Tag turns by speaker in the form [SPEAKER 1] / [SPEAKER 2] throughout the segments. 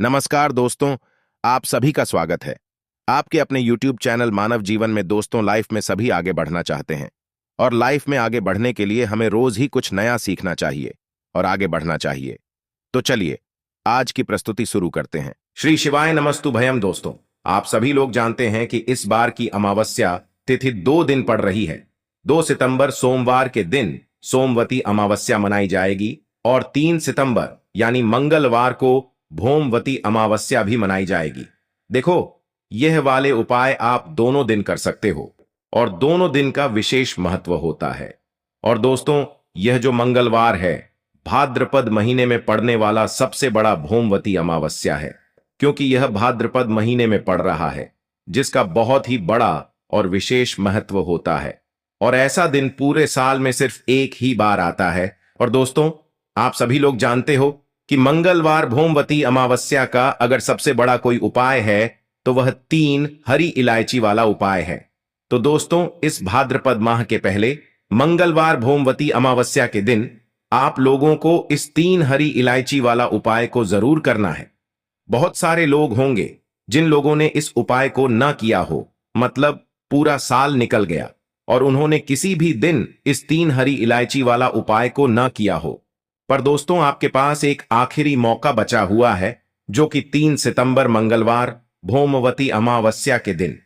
[SPEAKER 1] नमस्कार दोस्तों, आप सभी का स्वागत है। आपके अपने YouTube चैनल मानव जीवन में दोस्तों, लाइफ में सभी आगे बढ़ना चाहते हैं और लाइफ में आगे बढ़ने के लिए हमें रोज ही कुछ नया सीखना चाहिए और आगे बढ़ना चाहिए। तो चलिए आज की प्रस्तुति शुरू करते हैं। श्री शिवाय नमस्तु भयम। दोस्तों, आप सभी लोग जानते हैं कि इस बार की अमावस्या तिथि 2 दिन पड़ रही है। 2 सितंबर सोमवार के दिन सोमवती अमावस्या मनाई जाएगी और 3 सितंबर यानी मंगलवार को भौमवती अमावस्या भी मनाई जाएगी। देखो, यह वाले उपाय आप दोनों दिन कर सकते हो और दोनों दिन का विशेष महत्व होता है। और दोस्तों, यह जो मंगलवार है भाद्रपद महीने में पड़ने वाला सबसे बड़ा भौमवती अमावस्या है, क्योंकि यह भाद्रपद महीने में पड़ रहा है, जिसका बहुत ही बड़ा और विशेष महत्व होता है। और ऐसा दिन पूरे साल में सिर्फ एक ही बार आता है। और दोस्तों, आप सभी लोग जानते हो कि मंगलवार भौमवती अमावस्या का अगर सबसे बड़ा कोई उपाय है तो वह 3 हरी इलायची वाला उपाय है। तो दोस्तों, इस भाद्रपद माह के पहले मंगलवार भौमवती अमावस्या के दिन आप लोगों को इस 3 हरी इलायची वाला उपाय को जरूर करना है। बहुत सारे लोग होंगे जिन लोगों ने इस उपाय को न किया हो, मतलब पूरा साल निकल गया और उन्होंने किसी भी दिन इस 3 हरी इलायची वाला उपाय को न किया हो। पर दोस्तों, आपके पास एक आखिरी मौका बचा हुआ है, जो कि 3 सितंबर मंगलवार भौमवती अमावस्या के दिन।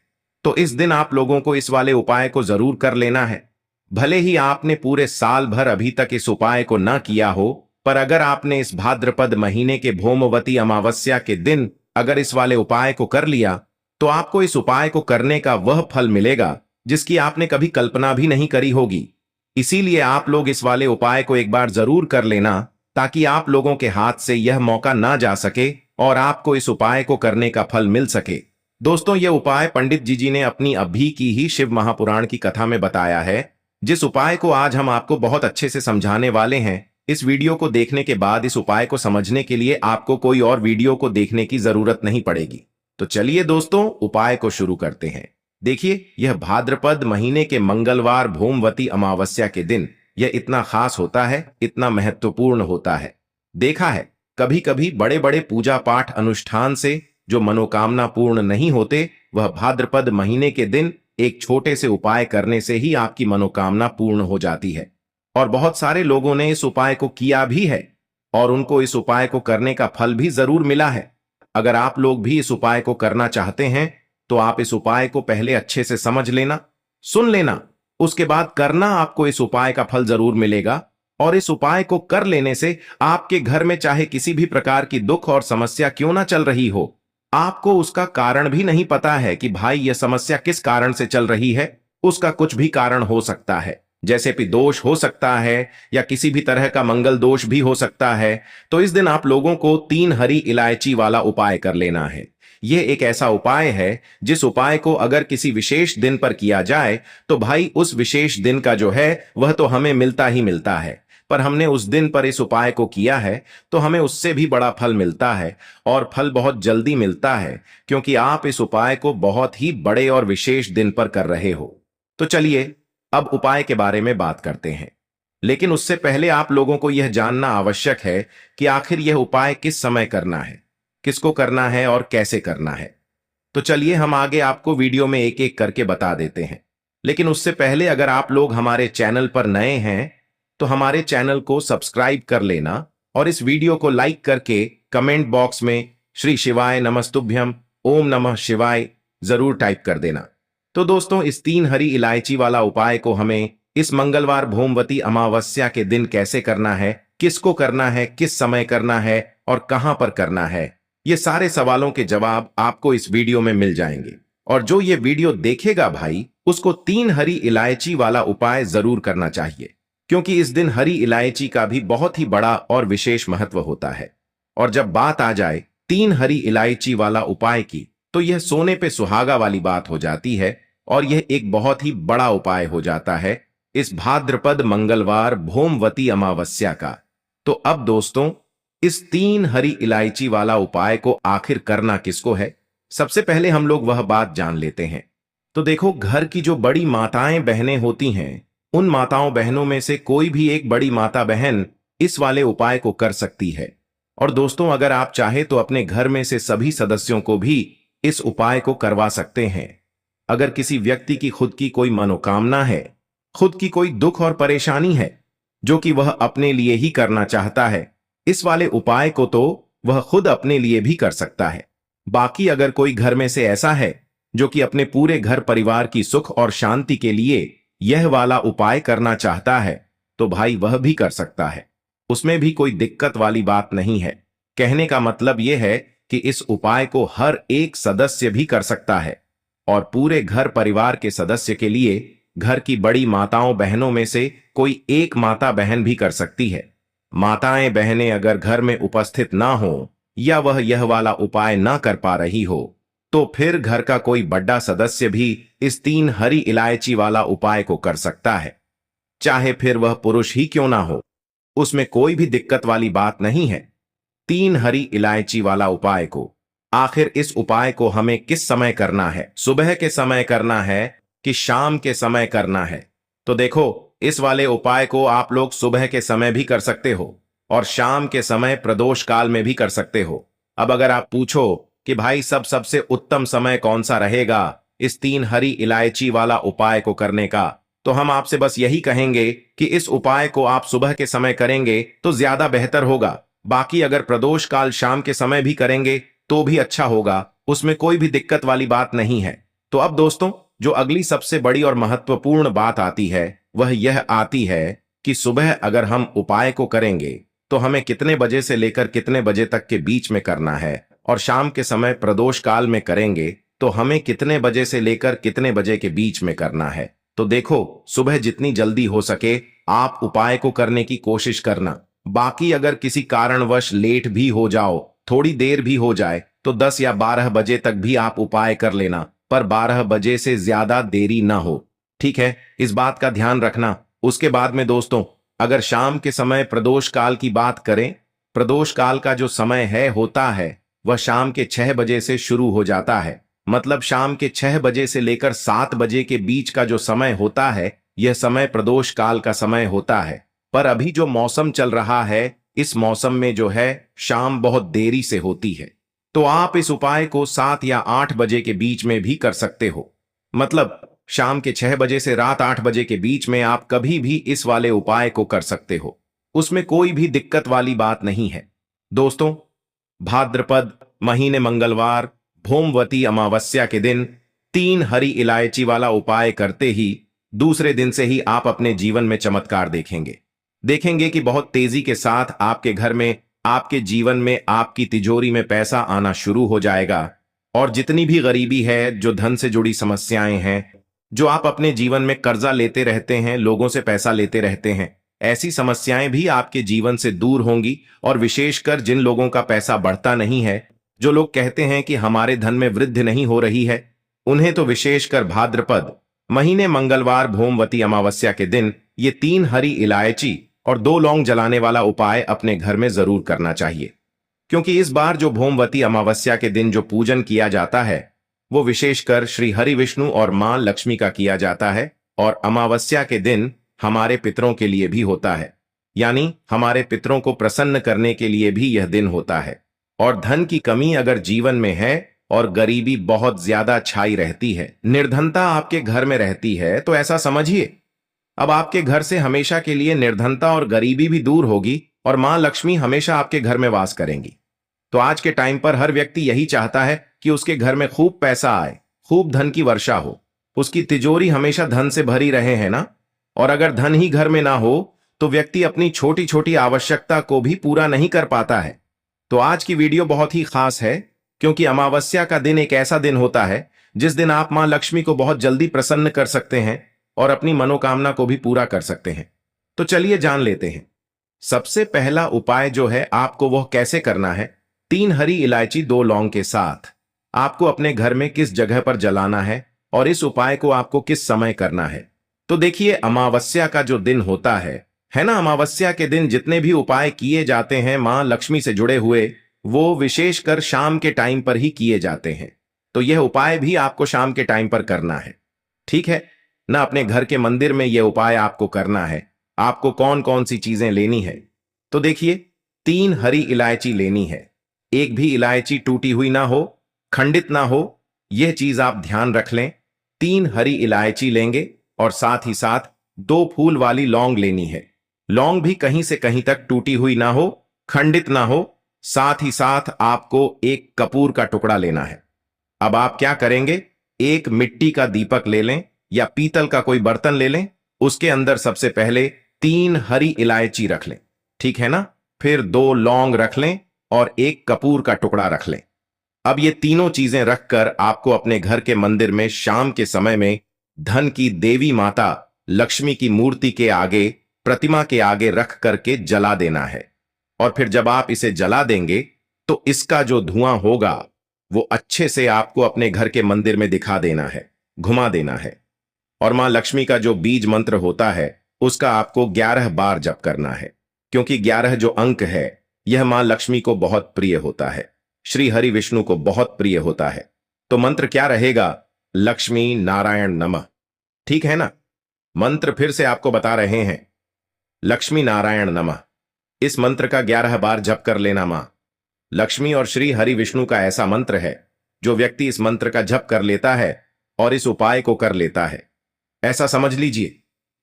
[SPEAKER 1] तो इस दिन आप लोगों को इस वाले उपाय को जरूर कर लेना है। भले ही आपने पूरे साल भर अभी तक इस उपाय को न किया हो, पर अगर आपने इस भाद्रपद महीने के भौमवती अमावस्या के दिन अगर इस वाले उपाय को कर लिया, तो आपको इस उपाय को करने का वह फल मिलेगा जिसकी आपने कभी कल्पना भी नहीं करी होगी। इसीलिए आप लोग इस वाले उपाय को एक बार जरूर कर लेना, ताकि आप लोगों के हाथ से यह मौका ना जा सके और आपको इस उपाय को करने का फल मिल सके। दोस्तों, यह उपाय पंडित जी ने अपनी अभी की ही शिव महापुराण की कथा में बताया है, जिस उपाय को आज हम आपको बहुत अच्छे से समझाने वाले हैं। इस वीडियो को देखने के बाद इस उपाय को समझने के लिए आपको कोई और वीडियो को देखने की जरूरत नहीं पड़ेगी। तो चलिए दोस्तों, उपाय को शुरू करते हैं। देखिए, यह भाद्रपद महीने के मंगलवार भौमवती अमावस्या के दिन यह इतना खास होता है, इतना महत्वपूर्ण होता है। देखा है, कभी कभी बड़े बड़े पूजा पाठ अनुष्ठान से जो मनोकामना पूर्ण नहीं होते, वह भाद्रपद महीने के दिन एक छोटे से उपाय करने से ही आपकी मनोकामना पूर्ण हो जाती है। और बहुत सारे लोगों ने इस उपाय को किया भी है और उनको इस उपाय को करने का फल भी जरूर मिला है। अगर आप लोग भी इस उपाय को करना चाहते हैं तो आप इस उपाय को पहले अच्छे से समझ लेना, सुन लेना, उसके बाद करना। आपको इस उपाय का फल जरूर मिलेगा। और इस उपाय को कर लेने से आपके घर में चाहे किसी भी प्रकार की दुख और समस्या क्यों ना चल रही हो, आपको उसका कारण भी नहीं पता है कि भाई यह समस्या किस कारण से चल रही है, उसका कुछ भी कारण हो सकता है। जैसे कि दोष हो सकता है या किसी भी तरह का मंगल दोष भी हो सकता है। तो इस दिन आप लोगों को 3 हरी इलायची वाला उपाय कर लेना है। यह एक ऐसा उपाय है जिस उपाय को अगर किसी विशेष दिन पर किया जाए तो भाई उस विशेष दिन का जो है वह तो हमें मिलता ही मिलता है। पर हमने उस दिन पर इस उपाय को किया है तो हमें उससे भी बड़ा फल मिलता है, और फल बहुत जल्दी मिलता है, क्योंकि आप इस उपाय को बहुत ही बड़े और विशेष दिन पर कर रहे हो। तो चलिए अब उपाय के बारे में बात करते हैं। लेकिन उससे पहले आप लोगों को यह जानना आवश्यक है कि आखिर यह उपाय किस समय करना है, किसको करना है और कैसे करना है। तो चलिए हम आगे आपको वीडियो में एक एक करके बता देते हैं। लेकिन उससे पहले अगर आप लोग हमारे चैनल पर नए हैं तो हमारे चैनल को सब्सक्राइब कर लेना और इस वीडियो को लाइक करके कमेंट बॉक्स में श्री शिवाय नमस्तुभ्यम ओम नमः शिवाय जरूर टाइप कर देना। तो दोस्तों, इस 3 हरी इलायची वाला उपाय को हमें इस मंगलवार भौमवती अमावस्या के दिन कैसे करना है, किसको करना है, किस समय करना है और कहां पर करना है, ये सारे सवालों के जवाब आपको इस वीडियो में मिल जाएंगे। और जो ये वीडियो देखेगा भाई, उसको 3 हरी इलायची वाला उपाय जरूर करना चाहिए, क्योंकि इस दिन हरी इलायची का भी बहुत ही बड़ा और विशेष महत्व होता है। और जब बात आ जाए 3 हरी इलायची वाला उपाय की, तो यह सोने पे सुहागा वाली बात हो जाती है और यह एक बहुत ही बड़ा उपाय हो जाता है इस भाद्रपद मंगलवार भौमवती अमावस्या का। तो अब दोस्तों, इस 3 हरी इलायची वाला उपाय को आखिर करना किसको है, सबसे पहले हम लोग वह बात जान लेते हैं। तो देखो, घर की जो बड़ी माताएं बहनें होती हैं, उन माताओं बहनों में से कोई भी एक बड़ी माता बहन इस वाले उपाय को कर सकती है। और दोस्तों, अगर आप चाहे तो अपने घर में से सभी सदस्यों को भी इस उपाय को करवा सकते हैं। अगर किसी व्यक्ति की खुद की कोई मनोकामना है, खुद की कोई दुख और परेशानी है जो कि वह अपने लिए ही करना चाहता है, इस वाले उपाय को तो वह खुद अपने लिए भी कर सकता है। बाकी अगर कोई घर में से ऐसा है जो कि अपने पूरे घर परिवार की सुख और शांति के लिए यह वाला उपाय करना चाहता है, तो भाई वह भी कर सकता है। उसमें भी कोई दिक्कत वाली बात नहीं है। कहने का मतलब यह है कि इस उपाय को हर एक सदस्य भी कर सकता है और पूरे घर परिवार के सदस्य के लिए घर की बड़ी माताओं बहनों में से कोई एक माता बहन भी कर सकती है। माताएं बहनें अगर घर में उपस्थित ना हो या वह यह वाला उपाय ना कर पा रही हो, तो फिर घर का कोई बड़ा सदस्य भी इस 3 हरी इलायची वाला उपाय को कर सकता है, चाहे फिर वह पुरुष ही क्यों ना हो। उसमें कोई भी दिक्कत वाली बात नहीं है। 3 हरी इलायची वाला उपाय को आखिर इस उपाय को हमें किस समय करना है? सुबह के समय करना है कि शाम के समय करना है? तो देखो, इस वाले उपाय को आप लोग सुबह के समय भी कर सकते हो और शाम के समय प्रदोष काल में भी कर सकते हो। अब अगर आप पूछो कि भाई सबसे उत्तम समय कौन सा रहेगा इस 3 हरी इलायची वाला उपाय को करने का, तो हम आपसे बस यही कहेंगे कि इस उपाय को आप सुबह के समय करेंगे तो ज्यादा बेहतर होगा। बाकी अगर प्रदोष काल शाम के समय भी करेंगे तो भी अच्छा होगा, उसमें कोई भी दिक्कत वाली बात नहीं है। तो अब दोस्तों, जो अगली सबसे बड़ी और महत्वपूर्ण बात आती है वह यह आती है कि सुबह अगर हम उपाय को करेंगे तो हमें कितने बजे से लेकर कितने बजे तक के बीच में करना है, और शाम के समय प्रदोष काल में करेंगे तो हमें कितने बजे से लेकर कितने बजे के बीच में करना है। तो देखो, सुबह जितनी जल्दी हो सके आप उपाय को करने की कोशिश करना। बाकी अगर किसी कारणवश लेट भी हो जाओ, थोड़ी देर भी हो जाए, तो 10 या 12 बजे तक भी आप उपाय कर लेना, पर 12 बजे से ज्यादा देरी ना हो। ठीक है, इस बात का ध्यान रखना। उसके बाद में दोस्तों, अगर शाम के समय प्रदोष काल की बात करें, प्रदोष काल का जो समय है होता है वह शाम के 6 बजे से शुरू हो जाता है। मतलब शाम के 6 बजे से लेकर 7 बजे के बीच का जो समय होता है, यह समय प्रदोष काल का समय होता है। पर अभी जो मौसम चल रहा है, इस मौसम में जो है शाम बहुत देरी से होती है, तो आप इस उपाय को 7 या 8 बजे के बीच में भी कर सकते हो। मतलब शाम के 6 बजे से रात 8 बजे के बीच में आप कभी भी इस वाले उपाय को कर सकते हो, उसमें कोई भी दिक्कत वाली बात नहीं है। दोस्तों, भाद्रपद महीने मंगलवार भोमवती अमावस्या के दिन 3 हरी इलायची वाला उपाय करते ही दूसरे दिन से ही आप अपने जीवन में चमत्कार देखेंगे कि बहुत तेजी के साथ आपके घर में, आपके जीवन में, आपकी तिजोरी में पैसा आना शुरू हो जाएगा। और जितनी भी गरीबी है, जो धन से जुड़ी समस्याएं हैं, जो आप अपने जीवन में कर्जा लेते रहते हैं, लोगों से पैसा लेते रहते हैं, ऐसी समस्याएं भी आपके जीवन से दूर होंगी। और विशेषकर जिन लोगों का पैसा बढ़ता नहीं है, जो लोग कहते हैं कि हमारे धन में वृद्धि नहीं हो रही है, उन्हें तो विशेषकर भाद्रपद महीने मंगलवार भोमवती अमावस्या के दिन ये 3 हरी इलायची और 2 लौंग जलाने वाला उपाय अपने घर में जरूर करना चाहिए। क्योंकि इस बार जो भोमवती अमावस्या के दिन जो पूजन किया जाता है वो विशेषकर श्री हरि विष्णु और मां लक्ष्मी का किया जाता है। और अमावस्या के दिन हमारे पितरों के लिए भी होता है, यानी हमारे पितरों को प्रसन्न करने के लिए भी यह दिन होता है। और धन की कमी अगर जीवन में है और गरीबी बहुत ज्यादा छाई रहती है, निर्धनता आपके घर में रहती है, तो ऐसा समझिए अब आपके घर से हमेशा के लिए निर्धनता और गरीबी भी दूर होगी और मां लक्ष्मी हमेशा आपके घर में वास करेंगी। तो आज के टाइम पर हर व्यक्ति यही चाहता है कि उसके घर में खूब पैसा आए, खूब धन की वर्षा हो, उसकी तिजोरी हमेशा धन से भरी रहे, है ना। और अगर धन ही घर में ना हो तो व्यक्ति अपनी छोटी छोटी आवश्यकता को भी पूरा नहीं कर पाता है। तो आज की वीडियो बहुत ही खास है, क्योंकि अमावस्या का दिन एक ऐसा दिन होता है जिस दिन आप मां लक्ष्मी को बहुत जल्दी प्रसन्न कर सकते हैं और अपनी मनोकामना को भी पूरा कर सकते हैं। तो चलिए जान लेते हैं। सबसे पहला उपाय जो है आपको वह कैसे करना है। 3 हरी इलायची 2 लौंग के साथ आपको अपने घर में किस जगह पर जलाना है और इस उपाय को आपको किस समय करना है। तो देखिए, अमावस्या का जो दिन होता है ना, अमावस्या के दिन जितने भी उपाय किए जाते हैं मां लक्ष्मी से जुड़े हुए, वो विशेषकर शाम के टाइम पर ही किए जाते हैं। तो यह उपाय भी आपको शाम के टाइम पर करना है, ठीक है ना। अपने घर के मंदिर में यह उपाय आपको करना है। आपको कौन कौन सी चीजें लेनी है, तो देखिए, 3 हरी इलायची लेनी है। एक भी इलायची टूटी हुई ना हो, खंडित ना हो, यह चीज आप ध्यान रख लें। 3 हरी इलायची लेंगे और साथ ही साथ 2 फूल वाली लौंग लेनी है। लौंग भी कहीं से कहीं तक टूटी हुई ना हो, खंडित ना हो। साथ ही साथ आपको एक कपूर का टुकड़ा लेना है। अब आप क्या करेंगे, एक मिट्टी का दीपक ले लें या पीतल का कोई बर्तन ले लें। उसके अंदर सबसे पहले 3 हरी इलायची रख लें, ठीक है ना। फिर 2 लौंग रख लें और एक कपूर का टुकड़ा रख लें। अब ये तीनों चीजें रखकर आपको अपने घर के मंदिर में शाम के समय में धन की देवी माता लक्ष्मी की मूर्ति के आगे, प्रतिमा के आगे रख करके जला देना है। और फिर जब आप इसे जला देंगे तो इसका जो धुआं होगा वो अच्छे से आपको अपने घर के मंदिर में दिखा देना है, घुमा देना है। और मां लक्ष्मी का जो बीज मंत्र होता है उसका आपको 11 बार जप करना है, क्योंकि 11 जो अंक है यह मां लक्ष्मी को बहुत प्रिय होता है, श्री हरि विष्णु को बहुत प्रिय होता है। तो मंत्र क्या रहेगा, लक्ष्मी नारायण नमः, ठीक है ना। मंत्र फिर से आपको बता रहे हैं, लक्ष्मी नारायण नमः। इस मंत्र का 11 बार जप कर लेना। मां लक्ष्मी और श्री हरि विष्णु का ऐसा मंत्र है, जो व्यक्ति इस मंत्र का जप कर लेता है और इस उपाय को कर लेता है, ऐसा समझ लीजिए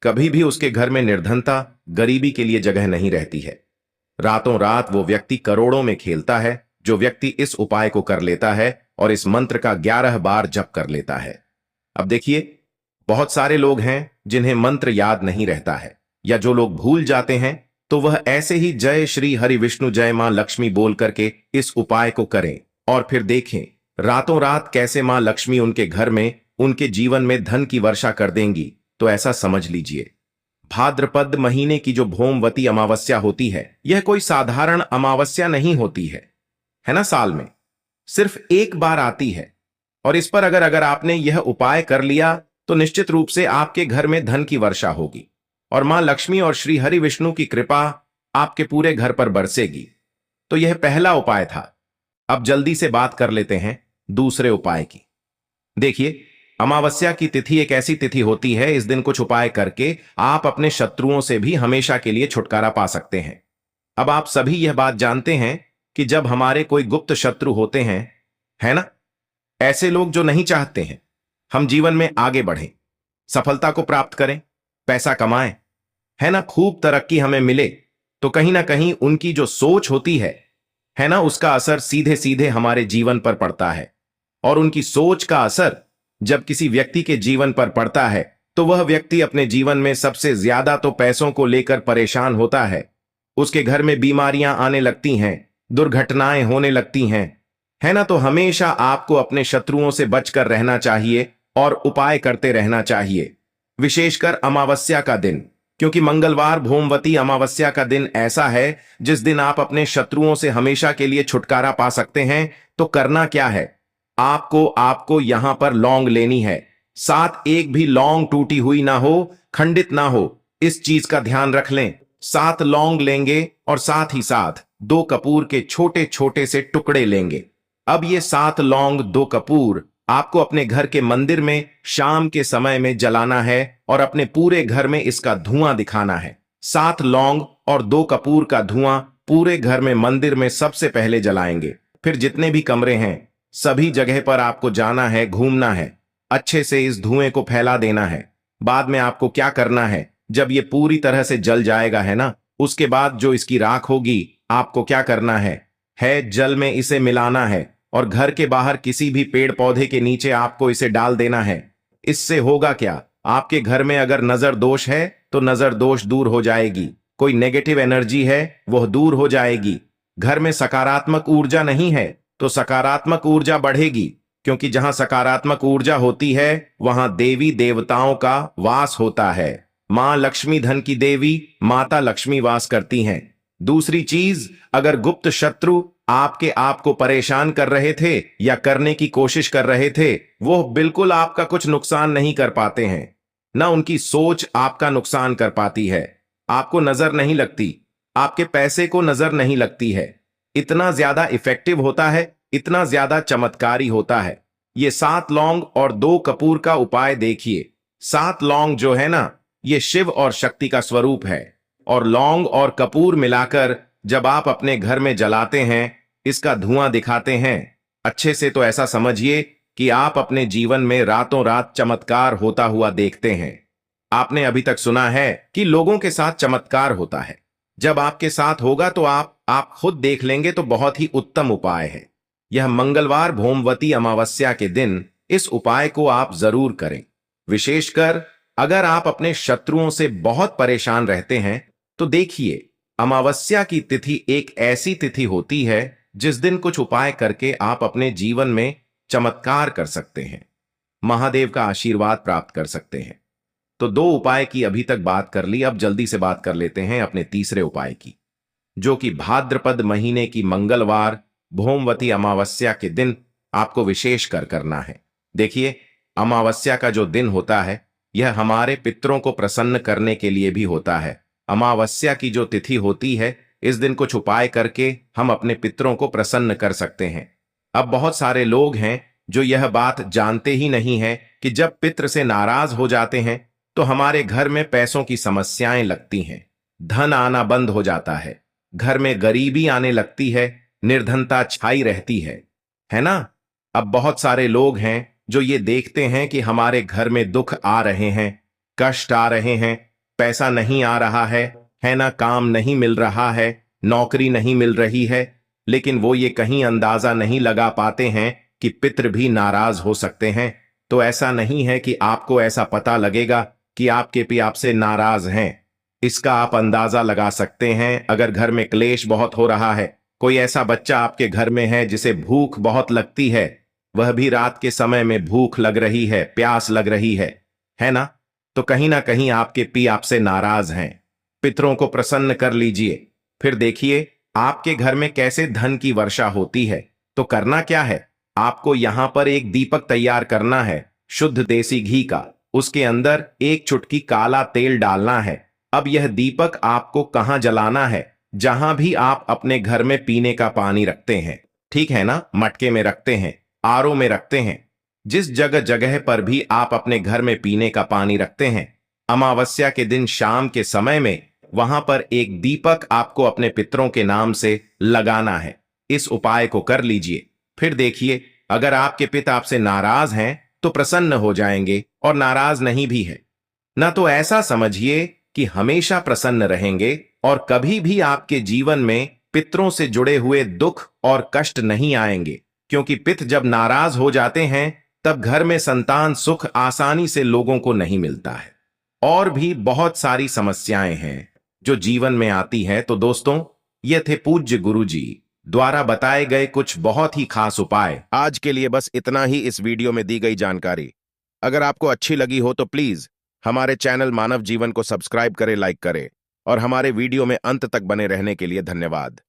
[SPEAKER 1] कभी भी उसके घर में निर्धनता, गरीबी के लिए जगह नहीं रहती है। रातों रात वो व्यक्ति करोड़ों में खेलता है, जो व्यक्ति इस उपाय को कर लेता है और इस मंत्र का 11 बार जप कर लेता है। अब देखिए, बहुत सारे लोग हैं जिन्हें मंत्र याद नहीं रहता है, या जो लोग भूल जाते हैं तो वह ऐसे ही जय श्री हरि विष्णु जय मां लक्ष्मी बोल करके इस उपाय को करें और फिर देखें रातों रात कैसे मां लक्ष्मी उनके घर में, उनके जीवन में धन की वर्षा कर देंगी। तो ऐसा समझ लीजिए, भाद्रपद महीने की जो भौमवती अमावस्या होती है, यह कोई साधारण अमावस्या नहीं होती है ना। साल में सिर्फ एक बार आती है और इस पर अगर आपने यह उपाय कर लिया तो निश्चित रूप से आपके घर में धन की वर्षा होगी और मां लक्ष्मी और श्री हरि विष्णु की कृपा आपके पूरे घर पर बरसेगी। तो यह पहला उपाय था। अब जल्दी से बात कर लेते हैं दूसरे उपाय की। देखिए, अमावस्या की तिथि एक ऐसी तिथि होती है, इस दिन कुछ उपाय करके आप अपने शत्रुओं से भी हमेशा के लिए छुटकारा पा सकते हैं। अब आप सभी यह बात जानते हैं कि जब हमारे कोई गुप्त शत्रु होते हैं, है ना, ऐसे लोग जो नहीं चाहते हैं हम जीवन में आगे बढ़ें, सफलता को प्राप्त करें, पैसा कमाएं, है ना, खूब तरक्की हमें मिले, तो कहीं ना कहीं उनकी जो सोच होती है ना, उसका असर सीधे सीधे हमारे जीवन पर पड़ता है। और उनकी सोच का असर जब किसी व्यक्ति के जीवन पर पड़ता है तो वह व्यक्ति अपने जीवन में सबसे ज्यादा तो पैसों को लेकर परेशान होता है। उसके घर में बीमारियां आने लगती हैं, दुर्घटनाएं होने लगती हैं, है ना। तो हमेशा आपको अपने शत्रुओं से बचकर रहना चाहिए और उपाय करते रहना चाहिए, विशेषकर अमावस्या का दिन, क्योंकि मंगलवार भौमवती अमावस्या का दिन ऐसा है जिस दिन आप अपने शत्रुओं से हमेशा के लिए छुटकारा पा सकते हैं। तो करना क्या है, आपको यहां पर लौंग लेनी है। साथ एक भी लौंग टूटी हुई ना हो, खंडित ना हो, इस चीज का ध्यान रख लें। 7 लौंग लेंगे और साथ ही साथ 2 कपूर के छोटे छोटे से टुकड़े लेंगे। अब ये 7 लौंग, 2 कपूर आपको अपने घर के मंदिर में शाम के समय में जलाना है और अपने पूरे घर में इसका धुआं दिखाना है। 7 लौंग और 2 कपूर का धुआं पूरे घर में, मंदिर में सबसे पहले जलाएंगे। फिर जितने भी कमरे हैं सभी जगह पर आपको जाना है, घूमना है, अच्छे से इस धुएं को फैला देना है। बाद में आपको क्या करना है, जब ये पूरी तरह से जल जाएगा, है ना, उसके बाद जो इसकी राख होगी आपको क्या करना है जल में इसे मिलाना है और घर के बाहर किसी भी पेड़ पौधे के नीचे आपको इसे डाल देना है। इससे होगा क्या, आपके घर में अगर नजर दोष है तो नजर दोष दूर हो जाएगी, कोई नेगेटिव एनर्जी है वह दूर हो जाएगी, घर में सकारात्मक ऊर्जा नहीं है तो सकारात्मक ऊर्जा बढ़ेगी, क्योंकि जहां सकारात्मक ऊर्जा होती है वहां देवी देवताओं का वास होता है। मां लक्ष्मी धन की देवी माता लक्ष्मी वास करती हैं। दूसरी चीज, अगर गुप्त शत्रु आपके आप को परेशान कर रहे थे या करने की कोशिश कर रहे थे, वो बिल्कुल आपका कुछ नुकसान नहीं कर पाते हैं, ना उनकी सोच आपका नुकसान कर पाती है। आपको नजर नहीं लगती, आपके पैसे को नजर नहीं लगती है। इतना ज्यादा इफेक्टिव होता है, इतना ज्यादा चमत्कारी होता है। ये 7 लौंग और 2 कपूर का उपाय देखिए। 7 लौंग जो है ना, ये शिव और शक्ति का स्वरूप है और लौंग और कपूर मिलाकर जब आप अपने घर में जलाते हैं, इसका धुआं दिखाते हैं अच्छे से, तो ऐसा समझिए कि आप अपने जीवन में रातों रात चमत्कार होता हुआ देखते हैं। आपने अभी तक सुना है कि लोगों के साथ चमत्कार होता है। जब आपके साथ होगा तो आप खुद देख लेंगे, तो बहुत ही उत्तम उपाय है। यह मंगलवार भोमवती अमावस्या के दिन इस उपाय को आप जरूर करें। विशेषकर अगर आप अपने शत्रुओं से बहुत परेशान रहते हैं तो देखिए, अमावस्या की तिथि एक ऐसी तिथि होती है जिस दिन कुछ उपाय करके आप अपने जीवन में चमत्कार कर सकते हैं, महादेव का आशीर्वाद प्राप्त कर सकते हैं। तो दो उपाय की अभी तक बात कर ली, अब जल्दी से बात कर लेते हैं अपने तीसरे उपाय की, जो कि भाद्रपद महीने की मंगलवार भोमवती अमावस्या के दिन आपको विशेष कर करना है। देखिए, अमावस्या का जो दिन होता है यह हमारे पितरों को प्रसन्न करने के लिए भी होता है। अमावस्या की जो तिथि होती है, इस दिन कुछ उपाय करके हम अपने पितरों को प्रसन्न कर सकते हैं। अब बहुत सारे लोग हैं जो यह बात जानते ही नहीं है कि जब पितृ से नाराज हो जाते हैं तो हमारे घर में पैसों की समस्याएं लगती हैं, धन आना बंद हो जाता है, घर में गरीबी आने लगती है, निर्धनता छाई रहती है ना। अब बहुत सारे लोग हैं जो ये देखते हैं कि हमारे घर में दुख आ रहे हैं, कष्ट आ रहे हैं, पैसा नहीं आ रहा है ना, काम नहीं मिल रहा है, नौकरी नहीं मिल रही है, लेकिन वो ये कहीं अंदाजा नहीं लगा पाते हैं कि पितृ भी नाराज हो सकते हैं। तो ऐसा नहीं है कि आपको ऐसा पता लगेगा कि आपके पति आपसे नाराज हैं। इसका आप अंदाजा लगा सकते हैं अगर घर में क्लेश बहुत हो रहा है, कोई ऐसा बच्चा आपके घर में है जिसे भूख बहुत लगती है, वह भी रात के समय में भूख लग रही है, प्यास लग रही है ना, तो कहीं ना कहीं आपके पति आपसे नाराज हैं। पितरों को प्रसन्न कर लीजिए, फिर देखिए आपके घर में कैसे धन की वर्षा होती है। तो करना क्या है, आपको यहां पर एक दीपक तैयार करना है शुद्ध देसी घी का, उसके अंदर एक चुटकी काला तेल डालना है। अब यह दीपक आपको कहां जलाना है, जहां भी आप अपने घर में पीने का पानी रखते हैं, ठीक है ना, मटके में रखते हैं, आरओ में रखते हैं, जिस जगह जगह पर भी आप अपने घर में पीने का पानी रखते हैं, अमावस्या के दिन शाम के समय में वहां पर एक दीपक आपको अपने पितरों के नाम से लगाना है। इस उपाय को कर लीजिए, फिर देखिए अगर आपके पिता आपसे नाराज हैं तो प्रसन्न हो जाएंगे, और नाराज नहीं भी है ना तो ऐसा समझिए कि हमेशा प्रसन्न रहेंगे, और कभी भी आपके जीवन में पितरों से जुड़े हुए दुख और कष्ट नहीं आएंगे। क्योंकि पिता जब नाराज हो जाते हैं तब घर में संतान सुख आसानी से लोगों को नहीं मिलता है, और भी बहुत सारी समस्याएं हैं जो जीवन में आती है। तो दोस्तों, ये थे पूज्य गुरुजी द्वारा बताए गए कुछ बहुत ही खास उपाय। आज के लिए बस इतना ही इस वीडियो में दी गई जानकारी। अगर आपको अच्छी लगी हो तो प्लीज हमारे चैनल मानव जीवन को सब्सक्राइब करें, लाइक करें, और हमारे वीडियो में अंत तक बने रहने के लिए धन्यवाद।